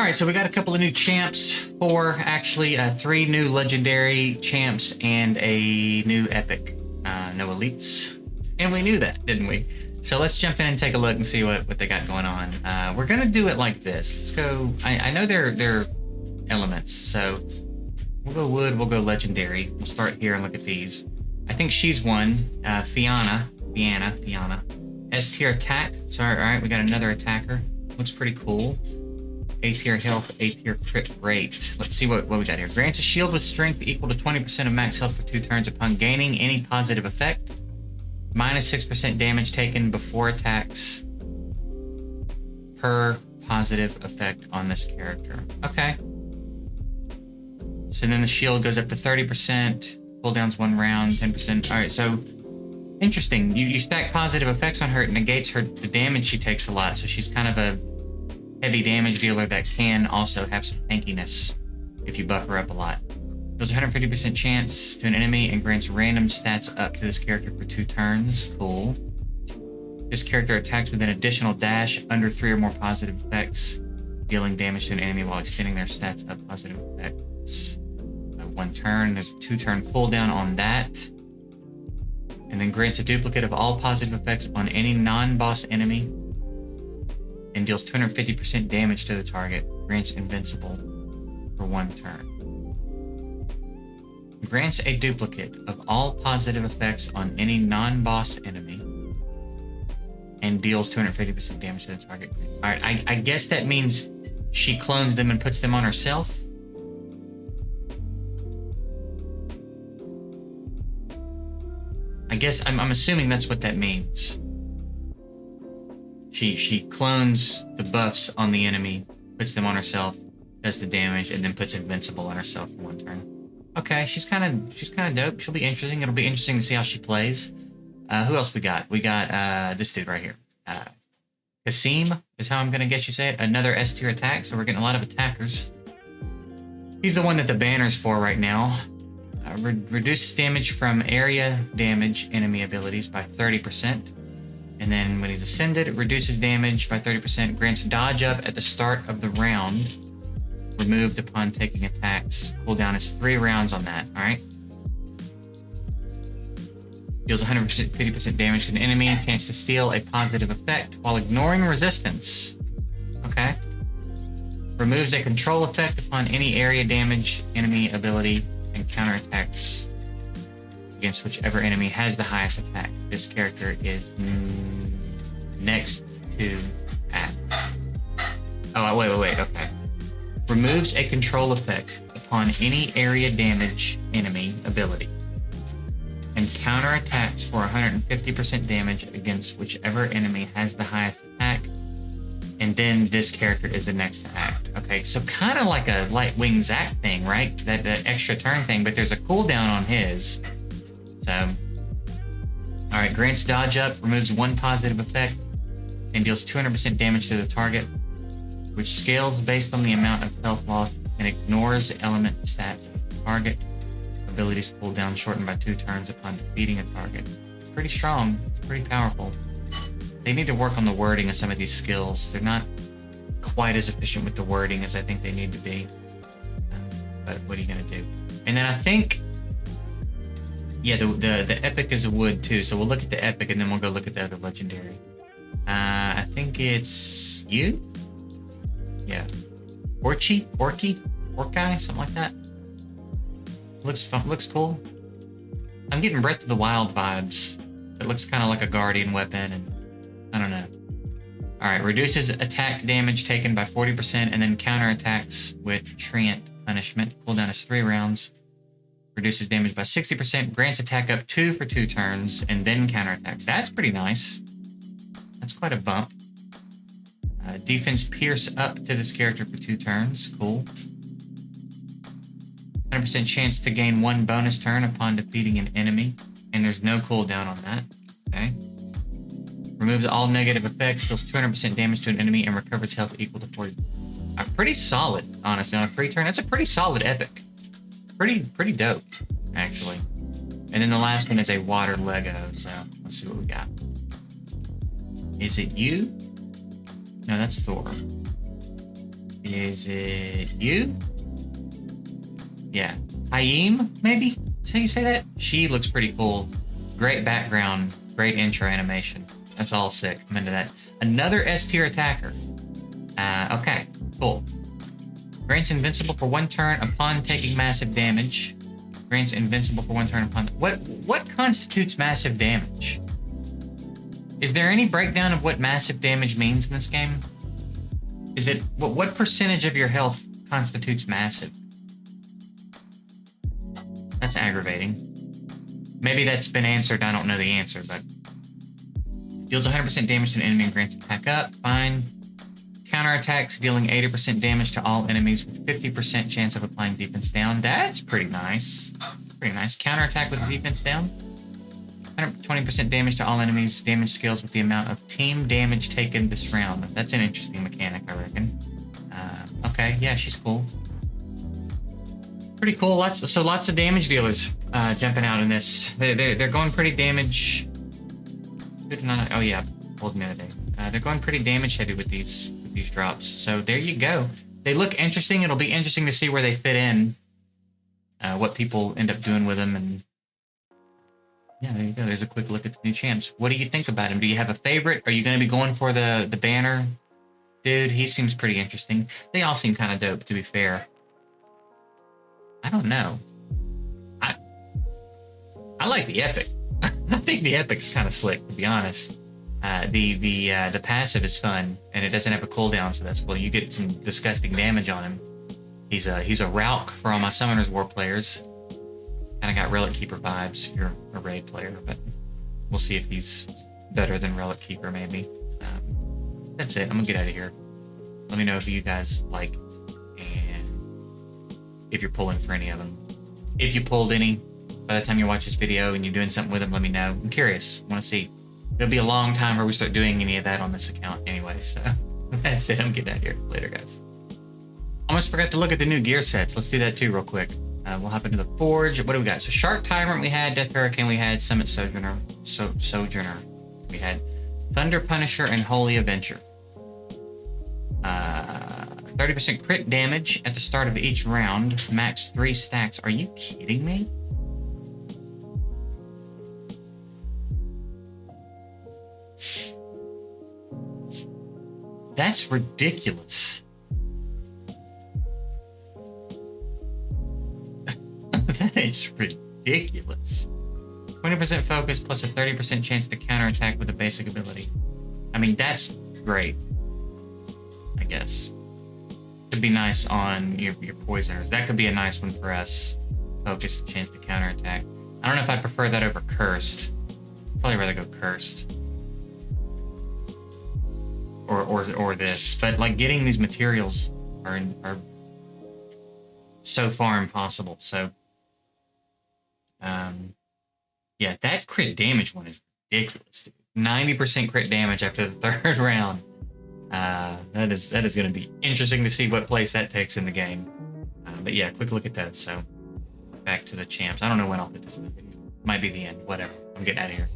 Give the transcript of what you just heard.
All right, so we got a couple of new champs, four actually, three new legendary champs and a new epic. No elites. And we knew that, didn't we? So let's jump in and take a look and see what they got going on. We're gonna do it like this. Let's go, I know they're elements, so we'll go wood, we'll go legendary. We'll start here and look at these. I think she's one, Fianna. S tier attack, so all right, we got another attacker. Looks pretty cool. A tier health, A tier crit rate. Let's see what we got here. Grants a shield with strength equal to 20% of max health for 2 turns upon gaining any positive effect. Minus 6% damage taken before attacks per positive effect on this character. Okay. So then the shield goes up to 30%. Cooldown's 1 round, 10%. All right, so interesting. You stack positive effects on her. It negates the damage she takes a lot. So she's kind of a heavy damage dealer that can also have some tankiness if you buff her up a lot. Deals 150% chance to an enemy and grants random stats up to this character for 2 turns. Cool. This character attacks with an additional dash under 3 or more positive effects, dealing damage to an enemy while extending their stats up positive effects. 1 turn. There's a 2-turn cooldown on that. And then grants a duplicate of all positive effects on any non-boss enemy and deals 250% damage to the target. Grants invincible for 1 turn. Grants a duplicate of all positive effects on any non-boss enemy and deals 250% damage to the target. All right, I guess that means she clones them and puts them on herself. I guess I'm assuming that's what that means. She clones the buffs on the enemy, puts them on herself, does the damage, and then puts invincible on herself for 1 turn. Okay, she's kind of dope. She'll be interesting. It'll be interesting to see how she plays. Who else we got? We got this dude right here. Kasim is how I'm gonna guess you say it. Another S tier attack, so we're getting a lot of attackers. He's the one that the banner's for right now. Reduces damage from area damage enemy abilities by 30%. And then when he's ascended, it reduces damage by 30%. Grants dodge up at the start of the round. Removed upon taking attacks. Cooldown is 3 rounds on that, alright? Deals 150% damage to an enemy. Chance to steal a positive effect while ignoring resistance. Okay. Removes a control effect upon any area damage enemy ability and counterattacks against whichever enemy has the highest attack. This character is next to act. Oh, wait, okay. Removes a control effect upon any area damage enemy ability and counterattacks for 150% damage against whichever enemy has the highest attack. And then this character is the next to act. Okay, so kind of like a Lightwing Zac thing, right? That extra turn thing, but there's a cooldown on his. So, all right, grants dodge up, removes 1 positive effect, and deals 200% damage to the target, which scales based on the amount of health loss and ignores element stats of the target. Abilities cooldown shortened by 2 turns upon defeating a target. It's pretty strong. It's pretty powerful. They need to work on the wording of some of these skills. They're not quite as efficient with the wording as I think they need to be. But what are you gonna do? And then I think, yeah, the epic is a wood too. So we'll look at the epic and then we'll go look at the other legendary. I think it's you. Yeah, Orky, something like that. Looks fun. Looks cool. I'm getting Breath of the Wild vibes. It looks kind of like a guardian weapon, and I don't know. All right, reduces attack damage taken by 40% and then counterattacks with Treant punishment. Cooldown is 3 rounds. Reduces damage by 60%. Grants attack up 2 for 2 turns and then counterattacks. That's pretty nice. That's quite a bump. Defense pierce up to this character for 2 turns. Cool. 100% chance to gain 1 bonus turn upon defeating an enemy, and there's no cooldown on that. Okay. Removes all negative effects, deals 200% damage to an enemy, and recovers health equal to 40. Pretty solid, honestly, on a free turn. That's a pretty solid epic. Pretty dope, actually. And then the last one is a water Lego, so let's see what we got. Is it you? No, that's Thor. Is it you? Yeah. Hayim, maybe? That's how you say that? She looks pretty cool. Great background, great intro animation. That's all sick. I'm into that. Another S tier attacker. Okay, cool. Grants invincible for 1 turn upon taking massive damage. Grants invincible for 1 turn upon... What constitutes massive damage? Is there any breakdown of what massive damage means in this game? Is it... What percentage of your health constitutes massive? That's aggravating. Maybe that's been answered. I don't know the answer, but... Deals 100% damage to an enemy and grants attack up. Fine. Counterattacks, dealing 80% damage to all enemies with 50% chance of applying defense down. That's pretty nice. Pretty nice. Counterattack with defense down. 120% damage to all enemies. Damage scales with the amount of team damage taken this round. That's an interesting mechanic, I reckon. Okay, yeah, she's cool. Pretty cool. Lots of damage dealers jumping out in this. They're going pretty damage. Oh yeah, old Mediday. They're going pretty damage heavy with these drops. So there you go. They look interesting. It'll be interesting to see where they fit in. What people end up doing with them, and yeah, there you go. There's a quick look at the new champs. What do you think about him? Do you have a favorite? Are you going to be going for the banner dude? He seems pretty interesting. They all seem kind of dope, to be fair. I don't know. I like the epic. I think the epic's kind of slick, to be honest. The passive is fun, and it doesn't have a cooldown, so that's cool. You get some disgusting damage on him. He's a Rauk for all my Summoners War players. Kind of got Relic Keeper vibes if you're a raid player, but we'll see if he's better than Relic Keeper, maybe. That's it. I'm gonna get out of here. Let me know if you guys like, and if you're pulling for any of them. If you pulled any, by the time you watch this video and you're doing something with them, let me know. I'm curious. I want to see. It'll be a long time before we start doing any of that on this account anyway, so that's it. I'm getting out of here. Later, guys. Almost forgot to look at the new gear sets. Let's do that too real quick. We'll hop into the Forge. What do we got? So Shark Tyrant we had, Death Hurricane we had, Summit Sojourner, Sojourner we had, Thunder Punisher, and Holy Avenger. 30% crit damage at the start of each round, max 3 stacks. Are you kidding me? That's ridiculous. That is ridiculous. 20% focus plus a 30% chance to counterattack with a basic ability. I mean, that's great, I guess. Could be nice on your poisoners. That could be a nice one for us. Focus, chance to counterattack. I don't know if I'd prefer that over Cursed. Probably rather go Cursed. Or this. But like getting these materials are so far impossible. So yeah, that crit damage one is ridiculous, dude. 90% crit damage after the 3rd round. That is going to be interesting to see what place that takes in the game. But yeah, quick look at that. So back to the champs. I don't know when I'll put this in the video. Might be the end. Whatever. I'm getting out of here.